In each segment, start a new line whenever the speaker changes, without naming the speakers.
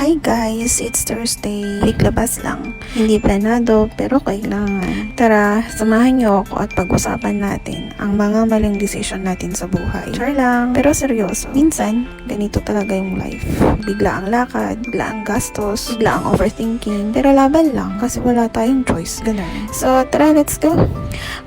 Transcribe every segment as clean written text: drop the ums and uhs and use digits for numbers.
Hi guys, it's Thursday. Liglabas lang. Hindi planado pero kailangan. Tara, samahan niyo ako at pag-usapan natin ang mga maling desisyon natin sa buhay. Char lang, pero seryoso. Minsan, ganito talaga yung life. Bigla ang lakad, bigla ang gastos, bigla ang overthinking. Pero laban lang kasi wala tayong choice. Ganun. So, tara, let's go.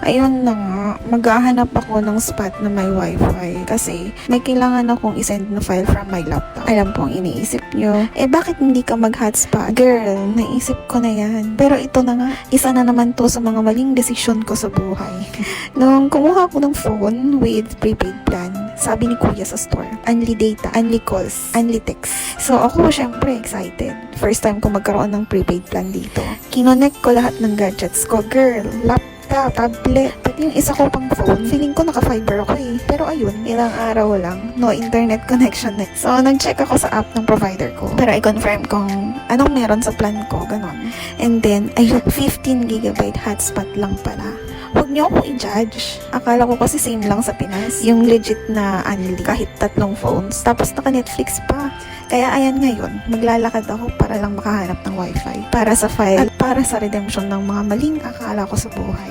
Ayun na nga, maghahanap ako ng spot na may wifi kasi may kailangan akong isend na file from my laptop. Alam pong iniisip nyo, bakit hindi ka mag-hotspot? Girl, naisip ko na yan. Pero ito na nga, isa na naman to sa mga maling desisyon ko sa buhay. Nung kumuha ko ng phone with prepaid plan, sabi ni kuya sa store, only data, only calls, only text. So ako syempre excited. First time ko magkaroon ng prepaid plan dito. Kinonect ko lahat ng gadgets ko. Girl, laptop, tablet, pati yung isa ko pang phone, feeling ko naka-fiber ako eh. Pero ayun, ilang araw lang, no internet connection na. So, nag-check ako sa app ng provider ko para i-confirm kung anong meron sa plan ko, ganon. And then, ayun, 15GB hotspot lang pala. Huwag niyo ako i-judge. Akala ko kasi same lang sa Pinas. Yung legit na unli, kahit 3 phones. Tapos naka-Netflix pa. Kaya ayan ngayon, maglalakad ako para lang makahanap ng wifi. Para sa file at para sa redemption ng mga maling akala ko sa buhay.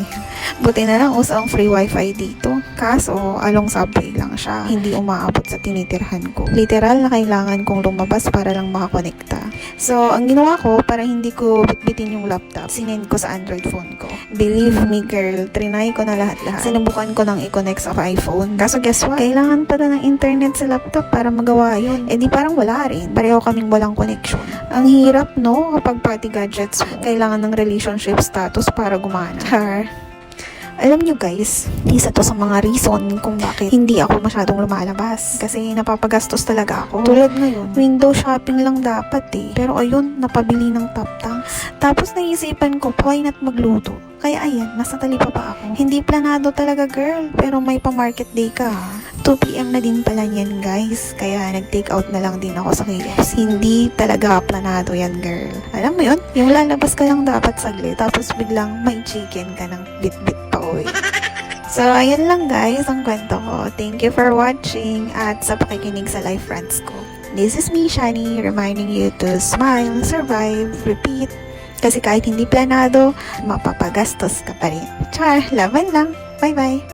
Buti na lang uso ang free wifi dito. Kaso, along subway lang siya. Hindi umaabot sa tinitirhan ko. Literal na kailangan kong lumabas para lang makakonekta. So, ang ginawa ko para hindi ko bitbitin yung laptop, sinend ko sa Android phone ko. Believe me girl, trinay ko na lahat-lahat. Sinubukan ko nang i-connect sa iPhone. Kaso guess what? Kailangan pala ng internet sa laptop para magawa yun. Di parang wala rin. Pareho kaming walang connection. Ang hirap no, kapag party gadgets mo, kailangan ng relationship status para gumana. Char. Alam nyo guys, isa to sa mga reason kung bakit hindi ako masyadong lumalabas. Kasi napapagastos talaga ako. Tulad ngayon, window shopping lang dapat eh. Pero ayun, napabili ng top tanks. Tapos naisipan ko, why not magluto? Kaya ayan, nasa talipa pa ako. Hindi planado talaga girl, pero may pa-market day ka ha. 2pm na din pala yan guys. Kaya nag-take out na lang din ako sa KFC. Hindi talaga planado yan girl. Alam mo yun? Yung lalabas ka lang dapat saglit. Tapos biglang may chicken ka ng bit-bit pa oy. So, ayan lang guys ang kwento ko. Thank you for watching at sa pakikinig sa live friends ko. This is me, Shani, reminding you to smile, survive, repeat. Kasi kahit hindi planado, mapapagastos ka pa rin. Char, laban lang. Bye-bye!